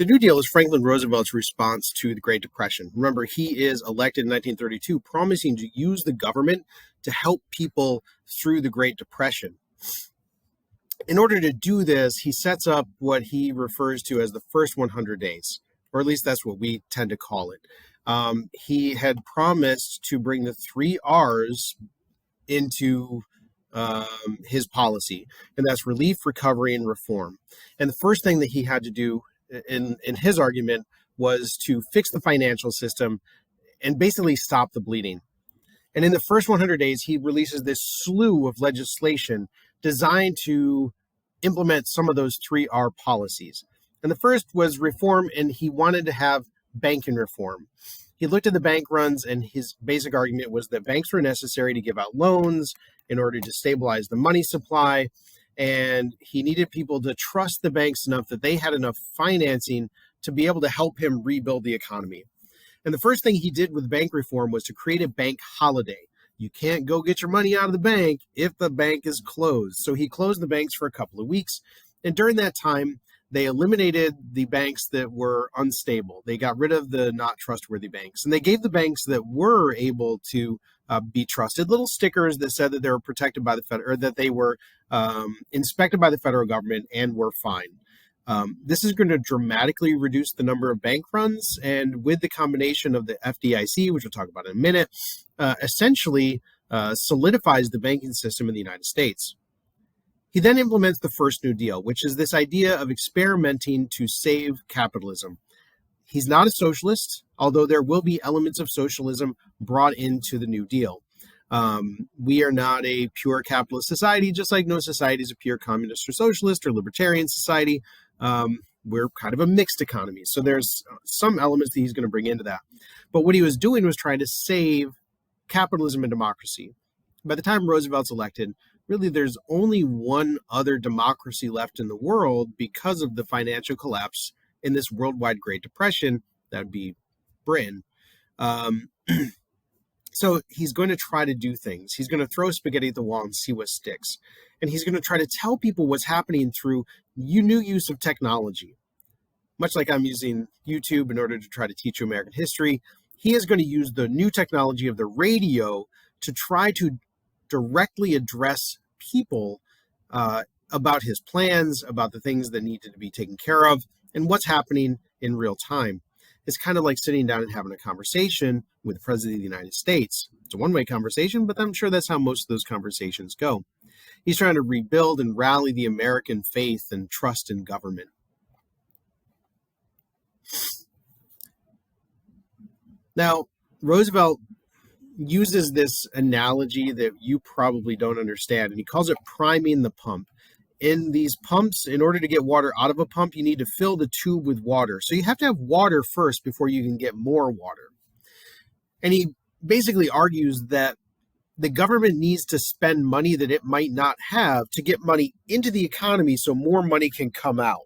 The New Deal is Franklin Roosevelt's response to the Great Depression. Remember, he is elected in 1932, promising to use the government to help people through the Great Depression. In order to do this, he sets up what he refers to as the first 100 days, or at least that's what we tend to call it. He had promised to bring the 3 R's into his policy, and that's relief, recovery, and reform. And the first thing that he had to do in his argument was to fix the financial system and basically stop the bleeding. And in the first 100 days, he releases this slew of legislation designed to implement some of those 3R policies. And the first was reform, and he wanted to have banking reform. He looked at the bank runs, and his basic argument was that banks were necessary to give out loans in order to stabilize the money supply, and he needed people to trust the banks enough that they had enough financing to be able to help him rebuild the economy. And the first thing he did with bank reform was to create a bank holiday. You can't go get your money out of the bank if the bank is closed. So he closed the banks for a couple of weeks. And during that time, they eliminated the banks that were unstable. They got rid of the not trustworthy banks. And they gave the banks that were able to be trusted little stickers that said that they were protected by the federal, or that they were inspected by the federal government and were fine. This is going to dramatically reduce the number of bank runs, and with the combination of the FDIC, which we'll talk about in a minute, essentially solidifies the banking system in the United States. He then implements the first New Deal, which is this idea of experimenting to save capitalism. He's not a socialist, although there will be elements of socialism brought into the New Deal. We are not a pure capitalist society, just like no society is a pure communist or socialist or libertarian society. We're kind of a mixed economy. So there's some elements that he's going to bring into that. But what he was doing was trying to save capitalism and democracy. By the time Roosevelt's elected, really there's only one other democracy left in the world because of the financial collapse in this worldwide Great Depression. That would be Britain. So he's going to try to do things. He's going to throw spaghetti at the wall and see what sticks. And he's going to try to tell people what's happening through new use of technology. Much like I'm using YouTube in order to try to teach you American history, he is going to use the new technology of the radio to try to directly address people about his plans, about the things that needed to be taken care of, and what's happening in real time. It's kind of like sitting down and having a conversation with the President of the United States. It's a one-way conversation, but I'm sure that's how most of those conversations go. He's trying to rebuild and rally the American faith and trust in government. Now, Roosevelt uses this analogy that you probably don't understand, and he calls it priming the pump. In these pumps, in order to get water out of a pump, you need to fill the tube with water. So you have to have water first before you can get more water. And he basically argues that the government needs to spend money that it might not have to get money into the economy so more money can come out.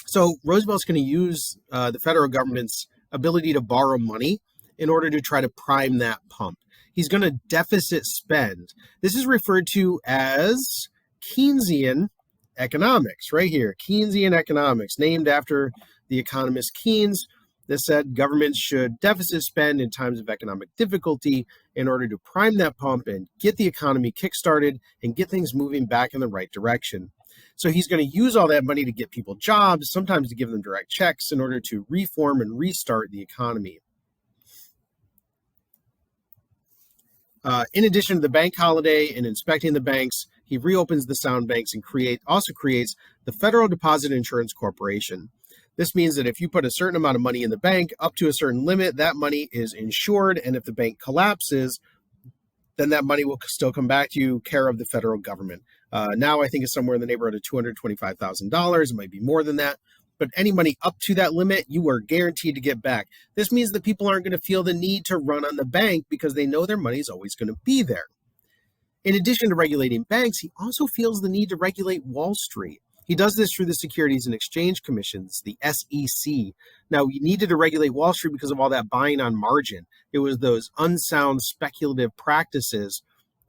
So Roosevelt's going to use the federal government's ability to borrow money in order to try to prime that pump. He's going to deficit spend. This is referred to as Keynesian economics, right here. Keynesian economics, named after the economist Keynes, that said governments should deficit spend in times of economic difficulty in order to prime that pump and get the economy kickstarted and get things moving back in the right direction. So he's going to use all that money to get people jobs, sometimes to give them direct checks in order to reform and restart the economy. In addition to the bank holiday and inspecting the banks, he reopens the sound banks and also creates the Federal Deposit Insurance Corporation. This means that if you put a certain amount of money in the bank up to a certain limit, that money is insured, and if the bank collapses, then that money will still come back to you, care of the federal government. Now I think it's somewhere in the neighborhood of $225,000. It might be more than that. But any money up to that limit, you are guaranteed to get back. This means that people aren't going to feel the need to run on the bank because they know their money is always going to be there. In addition to regulating banks, he also feels the need to regulate Wall Street. He does this through the Securities and Exchange Commissions, the SEC. Now, we needed to regulate Wall Street because of all that buying on margin. It was those unsound speculative practices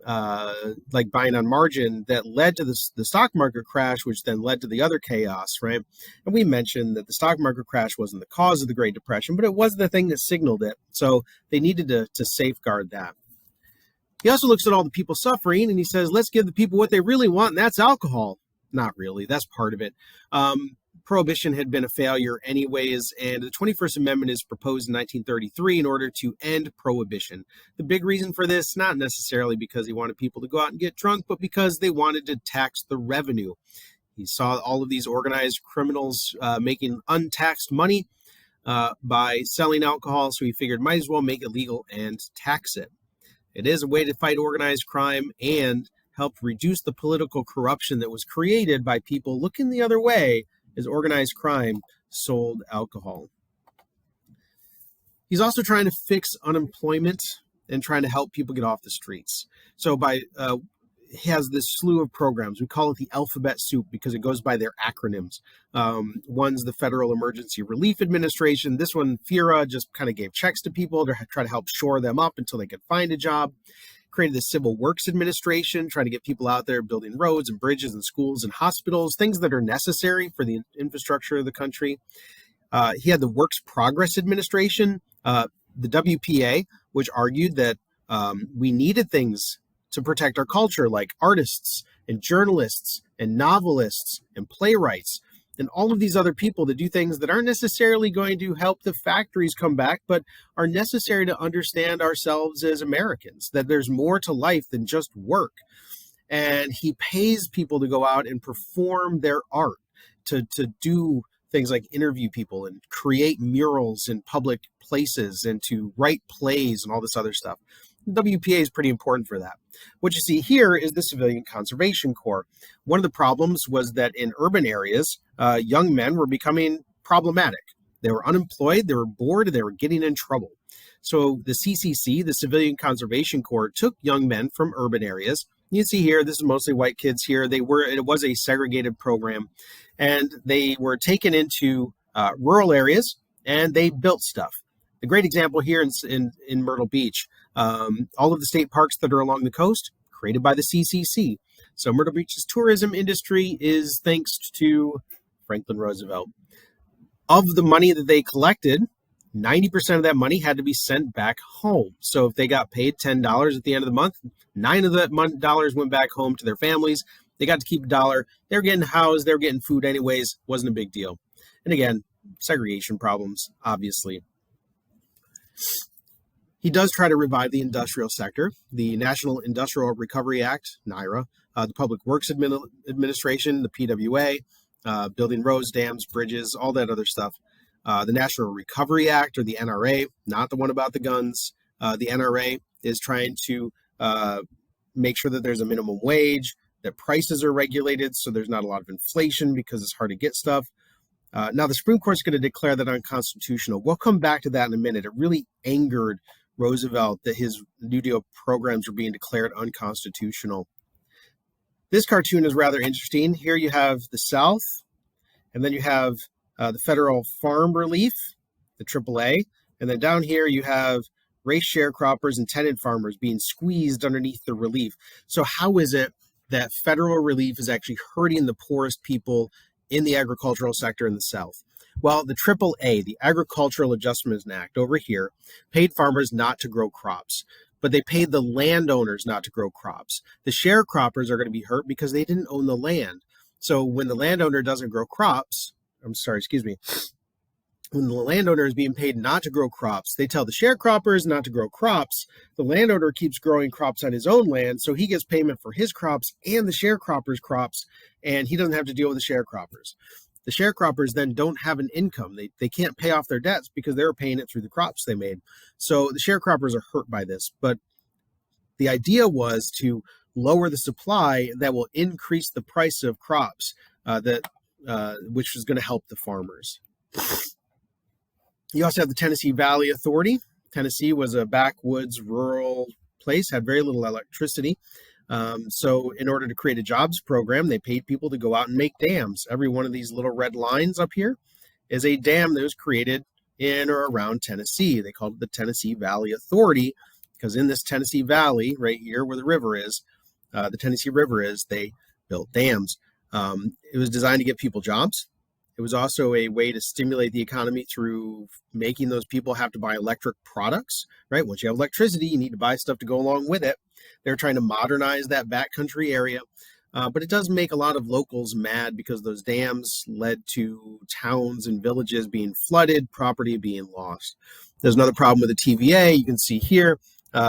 like buying on margin, that led to the stock market crash, which then led to the other chaos, right? And we mentioned that the stock market crash wasn't the cause of the Great Depression, but it was the thing that signaled it. So they needed to safeguard that. He also looks at all the people suffering and he says, let's give the people what they really want, and that's alcohol. Not really. That's part of it. Prohibition had been a failure anyways, and the 21st Amendment is proposed in 1933 in order to end prohibition. The big reason for this, not necessarily because he wanted people to go out and get drunk, but because they wanted to tax the revenue. He saw all of these organized criminals making untaxed money by selling alcohol, so he figured might as well make it legal and tax it. It is a way to fight organized crime and help reduce the political corruption that was created by people looking the other way as organized crime sold alcohol. He's also trying to fix unemployment and trying to help people get off the streets. So he has this slew of programs. We call it the alphabet soup because it goes by their acronyms. One's the Federal Emergency Relief Administration. This one, FERA, just kind of gave checks to people to try to help shore them up until they could find a job. Created the Civil Works Administration, trying to get people out there building roads and bridges and schools and hospitals, things that are necessary for the infrastructure of the country. He had the Works Progress Administration, the WPA, which argued that we needed things to protect our culture, like artists and journalists and novelists and playwrights and all of these other people that do things that aren't necessarily going to help the factories come back, but are necessary to understand ourselves as Americans, that there's more to life than just work. And he pays people to go out and perform their art, to do things like interview people and create murals in public places and to write plays and all this other stuff. WPA is pretty important for that. What you see here is the Civilian Conservation Corps. One of the problems was that in urban areas, young men were becoming problematic. They were unemployed, they were bored, they were getting in trouble. So the CCC, the Civilian Conservation Corps, took young men from urban areas. You see here, this is mostly white kids here. It was a segregated program, and they were taken into rural areas, and they built stuff. The great example here in Myrtle Beach, all of the state parks that are along the coast, created by the CCC. So Myrtle Beach's tourism industry is thanks to Franklin Roosevelt. Of the money that they collected, 90% of that money had to be sent back home. So if they got paid $10 at the end of the month, $9 of that dollars went back home to their families. They got to keep $1. They were getting housed. They were getting food anyways. Wasn't a big deal. And again, segregation problems, obviously. He does try to revive the industrial sector. The National Industrial Recovery Act, NIRA, the Public Works Administration, the PWA, building roads, dams, bridges, all that other stuff. The National Recovery Act, or the NRA, not the one about the guns. The NRA is trying to make sure that there's a minimum wage, that prices are regulated so there's not a lot of inflation because it's hard to get stuff. Now, the Supreme Court is going to declare that unconstitutional. We'll come back to that in a minute. It really angered Roosevelt that his New Deal programs were being declared unconstitutional. This cartoon is rather interesting. Here you have the South, and then you have the Federal Farm Relief, the AAA, and then down here you have race sharecroppers and tenant farmers being squeezed underneath the relief. So how is it that federal relief is actually hurting the poorest people in the agricultural sector in the South? Well, the AAA, the Agricultural Adjustment Act over here, paid farmers not to grow crops, but they paid the landowners not to grow crops. The sharecroppers are going to be hurt because they didn't own the land. So when the landowner doesn't grow crops, when the landowner is being paid not to grow crops, they tell the sharecroppers not to grow crops. The landowner keeps growing crops on his own land, so he gets payment for his crops and the sharecroppers' crops, and he doesn't have to deal with the sharecroppers. The sharecroppers then don't have an income. They can't pay off their debts because they were paying it through the crops they made. So the sharecroppers are hurt by this. But the idea was to lower the supply that will increase the price of crops, which is going to help the farmers. You also have the Tennessee Valley Authority. Tennessee was a backwoods rural place, had very little electricity. So in order to create a jobs program, they paid people to go out and make dams. Every one of these little red lines up here is a dam that was created in or around Tennessee. They called it the Tennessee Valley Authority because in this Tennessee Valley, right here where the river is, the Tennessee River is, they built dams. It was designed to get people jobs. It was also a way to stimulate the economy through making those people have to buy electric products, right? Once you have electricity, you need to buy stuff to go along with it. They're trying to modernize that backcountry area. But it does make a lot of locals mad because those dams led to towns and villages being flooded, property being lost. There's another problem with the TVA. You can see here,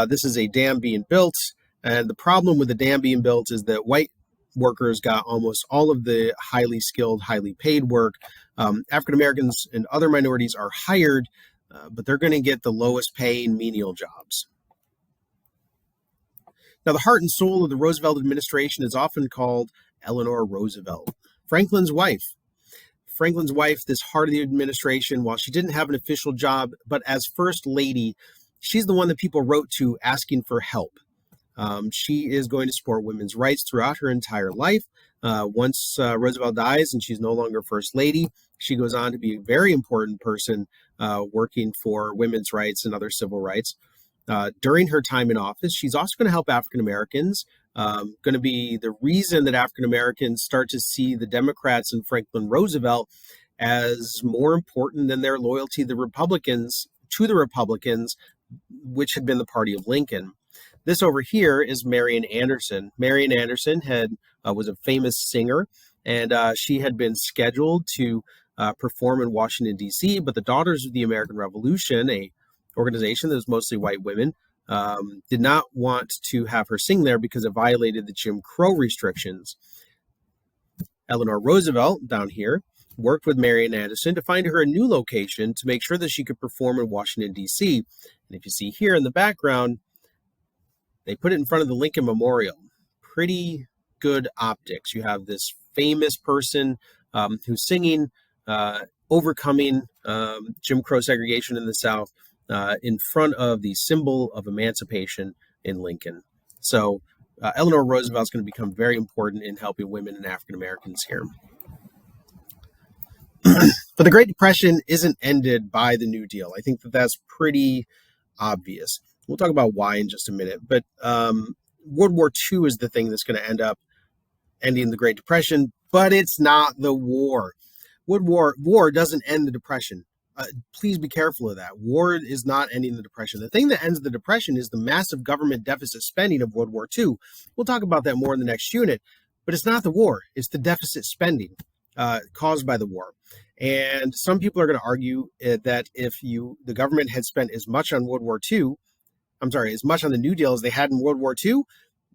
this is a dam being built. And the problem with the dam being built is that white workers got almost all of the highly skilled, highly paid work. African Americans and other minorities are hired, but they're going to get the lowest paying menial jobs. Now, the heart and soul of the Roosevelt administration is often called Eleanor Roosevelt, Franklin's wife. Franklin's wife, this heart of the administration, while she didn't have an official job, but as First Lady, she's the one that people wrote to asking for help. She is going to support women's rights throughout her entire life. Once Roosevelt dies and she's no longer First Lady, she goes on to be a very important person working for women's rights and other civil rights. During her time in office, she's also going to help African Americans, going to be the reason that African Americans start to see the Democrats and Franklin Roosevelt as more important than their loyalty to the Republicans, which had been the party of Lincoln. This over here is Marian Anderson. Marian Anderson was a famous singer, and she had been scheduled to perform in Washington, D.C., but the Daughters of the American Revolution, a organization that was mostly white women, did not want to have her sing there because it violated the Jim Crow restrictions. Eleanor Roosevelt, down here, worked with Marian Anderson to find her a new location to make sure that she could perform in Washington, D.C. And if you see here in the background, they put it in front of the Lincoln Memorial. Pretty good optics. You have this famous person who's singing, overcoming Jim Crow segregation in the South in front of the symbol of emancipation in Lincoln. So Eleanor Roosevelt is going to become very important in helping women and African Americans here. But the Great Depression isn't ended by the New Deal. I think that that's pretty obvious. We'll talk about why in just a minute. But World War II is the thing that's going to end up ending the Great Depression, but it's not the war. War doesn't end the Depression. Please be careful of that. War is not ending the Depression. The thing that ends the Depression is the massive government deficit spending of World War II. We'll talk about that more in the next unit, but it's not the war. It's the deficit spending caused by the war. And some people are going to argue that if the government had spent as much on as much on the New Deal as they had in World War II,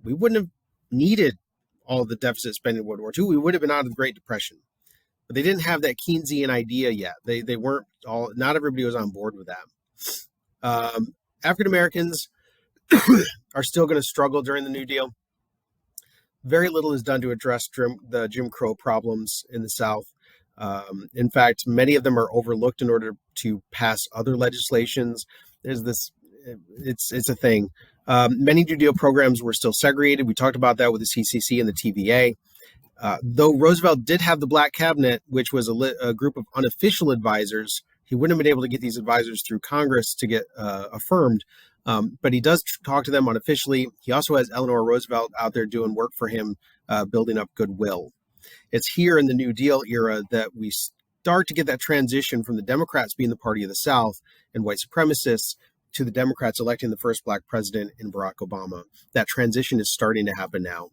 we wouldn't have needed all the deficit spending in World War II. We would have been out of the Great Depression. But they didn't have that Keynesian idea yet. They weren't all, not everybody was on board with that. African Americans are still going to struggle during the New Deal. Very little is done to address the Jim Crow problems in the South. In fact, many of them are overlooked in order to pass other legislations. There's this, it's a thing. Many New Deal programs were still segregated. We talked about that with the CCC and the TVA. Though Roosevelt did have the Black Cabinet, which was a group of unofficial advisors, he wouldn't have been able to get these advisors through Congress to get affirmed. But he does talk to them unofficially. He also has Eleanor Roosevelt out there doing work for him, building up goodwill. It's here in the New Deal era that we start to get that transition from the Democrats being the party of the South and white supremacists to the Democrats electing the first Black president in Barack Obama. That transition is starting to happen now.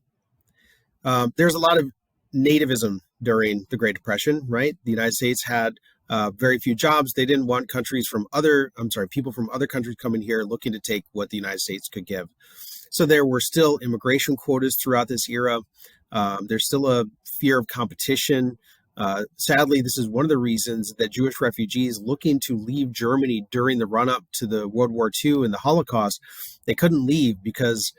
There's a lot of nativism during the Great Depression, right? The United States had very few jobs. They didn't want people from other countries coming here looking to take what the United States could give. So there were still immigration quotas throughout this era. There's still a fear of competition. Sadly, this is one of the reasons that Jewish refugees looking to leave Germany during the run-up to the World War II and the Holocaust, they couldn't leave because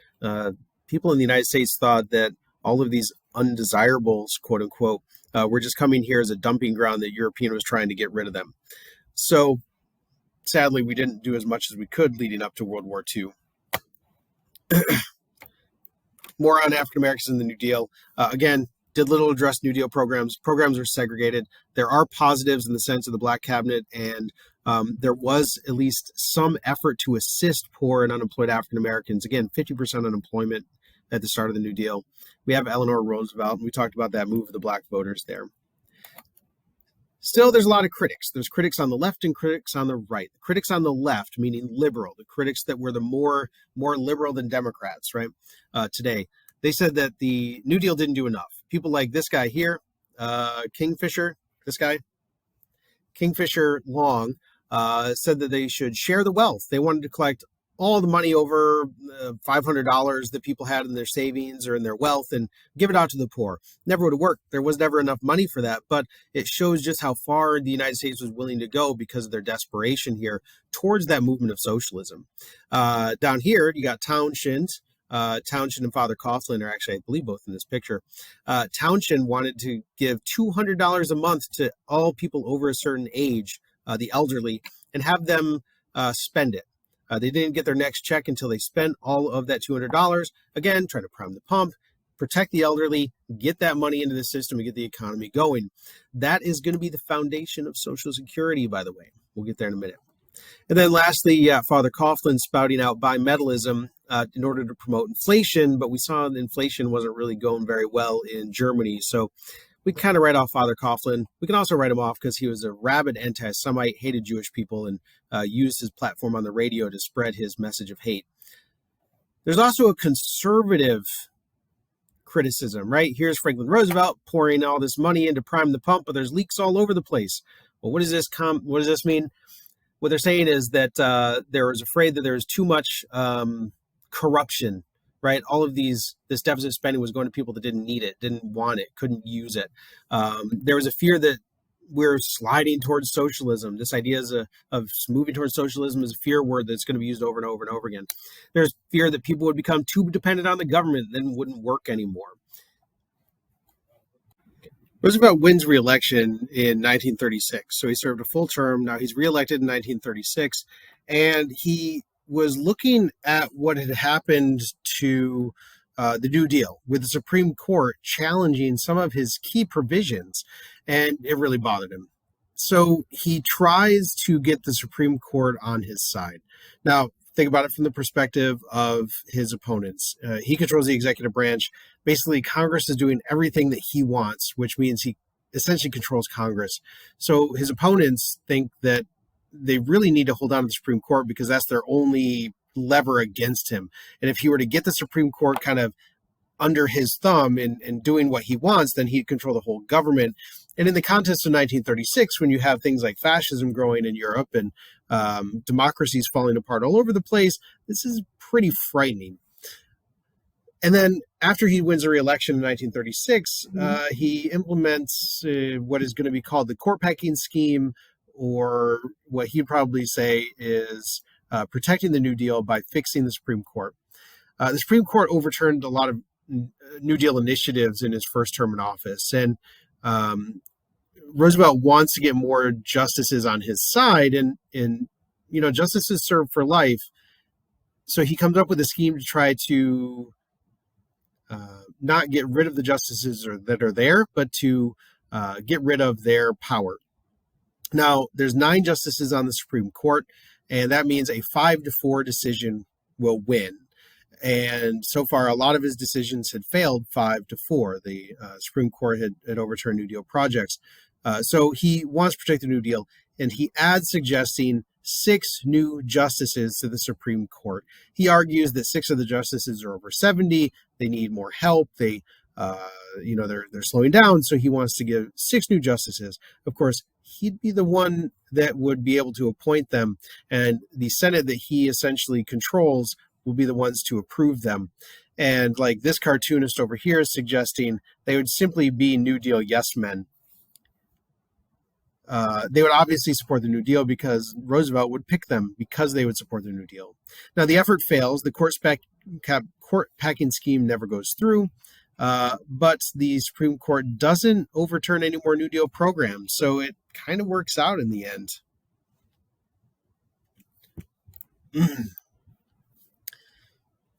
people in the United States thought that all of these undesirables, quote unquote, were just coming here as a dumping ground that European was trying to get rid of them. So sadly, we didn't do as much as we could leading up to World War II. More on African Americans in the New Deal. Again, did little to address New Deal programs. Programs are segregated. There are positives in the sense of the Black cabinet, and there was at least some effort to assist poor and unemployed African Americans. Again, 50% unemployment at the start of the New Deal. We have Eleanor Roosevelt, and we talked about that move of the Black voters there. Still, there's a lot of critics. There's critics on the left and critics on the right. The critics on the left, meaning liberal, the critics that were the more liberal than Democrats, right, today, they said that the New Deal didn't do enough. People like this guy here, Kingfisher, this guy, Kingfisher Long, said that they should share the wealth. They wanted to collect all the money over $500 that people had in their savings or in their wealth and give it out to the poor. Never would have worked. There was never enough money for that, but it shows just how far the United States was willing to go because of their desperation here towards that movement of socialism. Down here, you got Townshend. Townshend and Father Coughlin are actually, I believe, both in this picture. Townshend wanted to give $200 a month to all people over a certain age, the elderly, and have them spend it. They didn't get their next check until they spent all of that $200. Again, trying to prime the pump, protect the elderly, get that money into the system and get the economy going. That is going to be the foundation of Social Security, by the way. We'll get there in a minute. And then lastly, Father Coughlin spouting out bimetallism in order to promote inflation, but we saw that inflation wasn't really going very well in Germany. So we kind of write off Father Coughlin. We can also write him off because he was a rabid anti-Semite, hated Jewish people, and used his platform on the radio to spread his message of hate. There's also a conservative criticism, right? Here's Franklin Roosevelt pouring all this money in to prime the pump, but there's leaks all over the place. Well, what does this mean? What they're saying is that they was afraid that there was too much corruption, right? All of this deficit spending was going to people that didn't need it, didn't want it, couldn't use it. There was a fear that we're sliding towards socialism. This idea of moving towards socialism is a fear word that's going to be used over and over and over again. There's fear that people would become too dependent on the government and then wouldn't work anymore. Roosevelt wins re-election in 1936. So he served a full term. Now he's re-elected in 1936, and he was looking at what had happened to the New Deal with the Supreme Court challenging some of his key provisions, and it really bothered him. So he tries to get the Supreme Court on his side. Now, think about it from the perspective of his opponents. He controls the executive branch. Basically, Congress is doing everything that he wants, which means he essentially controls Congress. So his opponents think that they really need to hold on to the Supreme Court because that's their only lever against him. And if he were to get the Supreme Court kind of under his thumb and doing what he wants, then he'd control the whole government. And in the context of 1936, when you have things like fascism growing in Europe and democracies falling apart all over the place, this is pretty frightening. And then after he wins a re-election in 1936, he implements what is going to be called the court packing scheme, or what he'd probably say is protecting the New Deal by fixing the Supreme Court. The Supreme Court overturned a lot of New Deal initiatives in his first term in office, and Roosevelt wants to get more justices on his side, and justices serve for life. So he comes up with a scheme to try to not get rid of the justices that are there, but to get rid of their power. Now, there's 9 justices on the Supreme Court, and that means a 5-4 decision will win. And so far, a lot of his decisions had failed 5-4. The Supreme Court had overturned New Deal projects. So he wants to protect the New Deal, and he adds suggesting 6 new justices to the Supreme Court. He argues that 6 of the justices are over 70. They need more help. They're slowing down. So he wants to give 6 new justices. Of course, he'd be the one that would be able to appoint them, and the Senate that he essentially controls will be the ones to approve them. And like this cartoonist over here is suggesting, they would simply be New Deal yes men. They would obviously support the New Deal because Roosevelt would pick them because they would support the New Deal. Now, the effort fails. The court packing scheme never goes through, but the Supreme Court doesn't overturn any more New Deal programs, so it kind of works out in the end.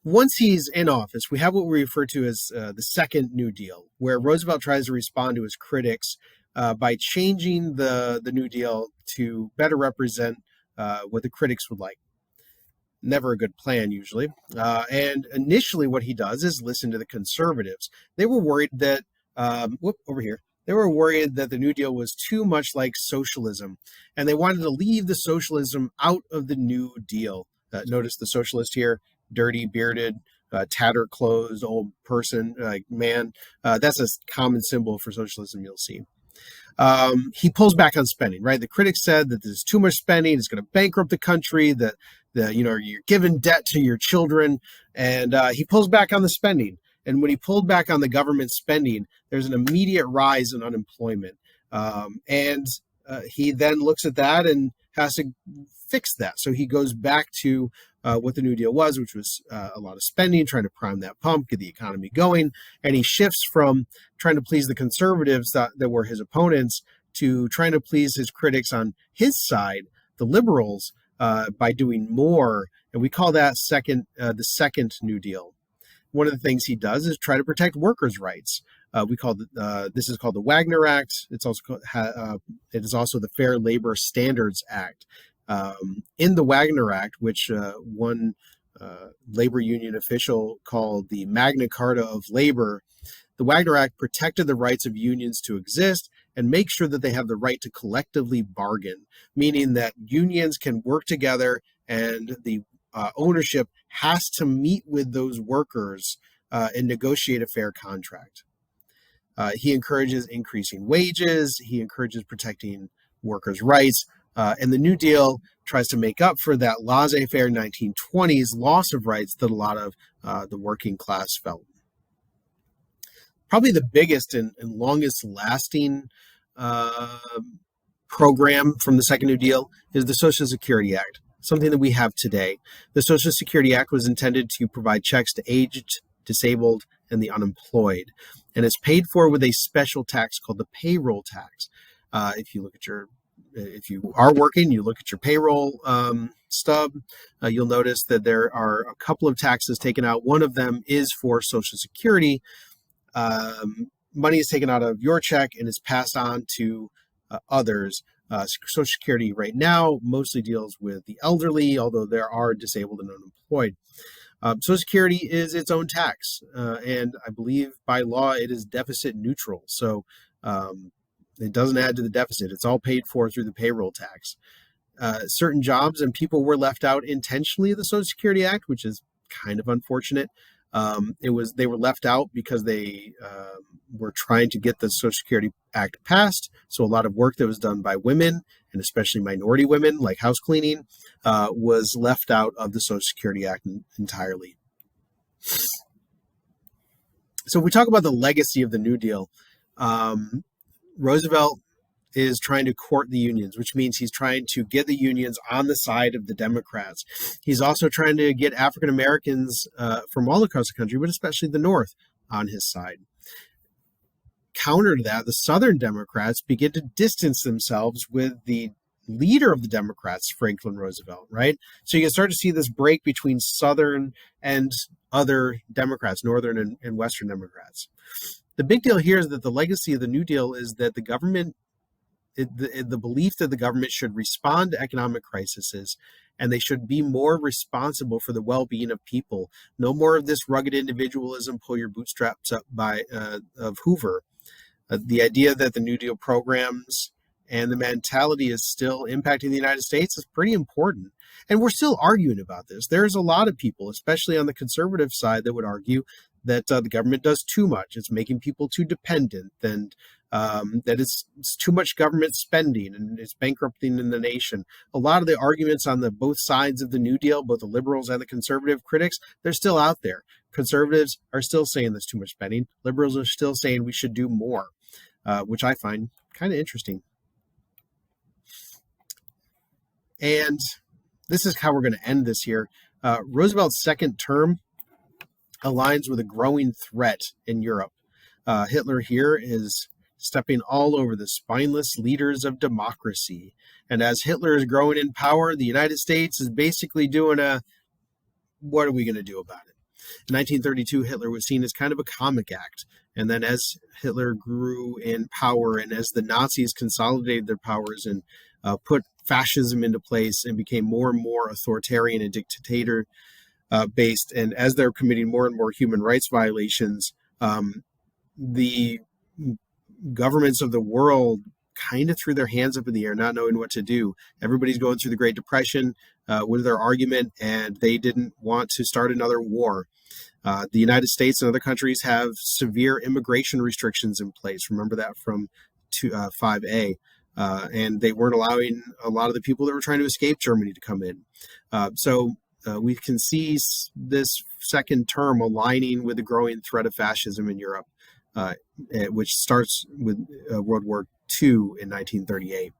Once he's in office, we have what we refer to as the Second New Deal, where Roosevelt tries to respond to his critics by changing the New Deal to better represent what the critics would like. Never a good plan, usually. And initially, what he does is listen to the conservatives. They were worried that, over here, they were worried that the New Deal was too much like socialism, and they wanted to leave the socialism out of the New Deal. Notice the socialist here, dirty, bearded, tattered clothes, old person, like man. That's a common symbol for socialism you'll see. He pulls back on spending, right? The critics said that there's too much spending, it's going to bankrupt the country, that you're giving debt to your children, and he pulls back on the spending. And when he pulled back on the government spending, there's an immediate rise in unemployment. And he then looks at that and has to fix that. So he goes back to what the New Deal was, which was a lot of spending, trying to prime that pump, get the economy going. And he shifts from trying to please the conservatives that were his opponents to trying to please his critics on his side, the liberals, by doing more. And we call that the Second New Deal. One of the things he does is try to protect workers' rights. This is called the Wagner Act. It is also the Fair Labor Standards Act. In the Wagner Act, which one labor union official called the Magna Carta of Labor, the Wagner Act protected the rights of unions to exist and make sure that they have the right to collectively bargain, meaning that unions can work together and the ownership has to meet with those workers and negotiate a fair contract. He encourages increasing wages. He encourages protecting workers' rights. And the New Deal tries to make up for that laissez-faire 1920s loss of rights that a lot of the working class felt. Probably the biggest and longest lasting program from the Second New Deal is the Social Security Act, something that we have today. The Social Security Act was intended to provide checks to aged, disabled, and the unemployed. And it's paid for with a special tax called the payroll tax. If you are working, you look at your payroll stub, you'll notice that there are a couple of taxes taken out. One of them is for Social Security. Money is taken out of your check and is passed on to others. Social Security right now mostly deals with the elderly, although there are disabled and unemployed. Social Security is its own tax, and I believe by law it is deficit neutral. So it doesn't add to the deficit. It's all paid for through the payroll tax. Certain jobs and people were left out intentionally of the Social Security Act, which is kind of unfortunate. They were left out because they were trying to get the Social Security Act passed. So a lot of work that was done by women, and especially minority women, like house cleaning, was left out of the Social Security Act entirely. So if we talk about the legacy of the New Deal, Roosevelt is trying to court the unions, which means he's trying to get the unions on the side of the Democrats. He's also trying to get African Americans from all across the country, but especially the North, on his side. Counter to that, the Southern Democrats begin to distance themselves with the leader of the Democrats, Franklin Roosevelt, right? So you can start to see this break between Southern and other Democrats, Northern and Western Democrats. The big deal here is that the legacy of the New Deal is that the government, the belief that the government should respond to economic crises and they should be more responsible for the well-being of people. No more of this rugged individualism, pull your bootstraps up of Hoover. The idea that the New Deal programs and the mentality is still impacting the United States is pretty important. And we're still arguing about this. There's a lot of people, especially on the conservative side, that would argue that the government does too much. It's making people too dependent, and that it's too much government spending and it's bankrupting in the nation. A lot of the arguments on both sides of the New Deal, both the liberals and the conservative critics, they're still out there. Conservatives are still saying there's too much spending. Liberals are still saying we should do more, which I find kind of interesting. And this is how we're going to end this here. Roosevelt's second term aligns with a growing threat in Europe. Hitler here is stepping all over the spineless leaders of democracy. And as Hitler is growing in power, the United States is basically doing what are we going to do about it? In 1932, Hitler was seen as kind of a comic act. And then as Hitler grew in power and as the Nazis consolidated their powers and put fascism into place and became more and more authoritarian and dictator based, and as they're committing more and more human rights violations, the governments of the world kind of threw their hands up in the air, not knowing what to do. Everybody's going through the Great Depression with their argument, and they didn't want to start another war. The United States and other countries have severe immigration restrictions in place. Remember that from 5A. And they weren't allowing a lot of the people that were trying to escape Germany to come in. So we can see this second term aligning with the growing threat of fascism in Europe, which starts with World War II in 1938.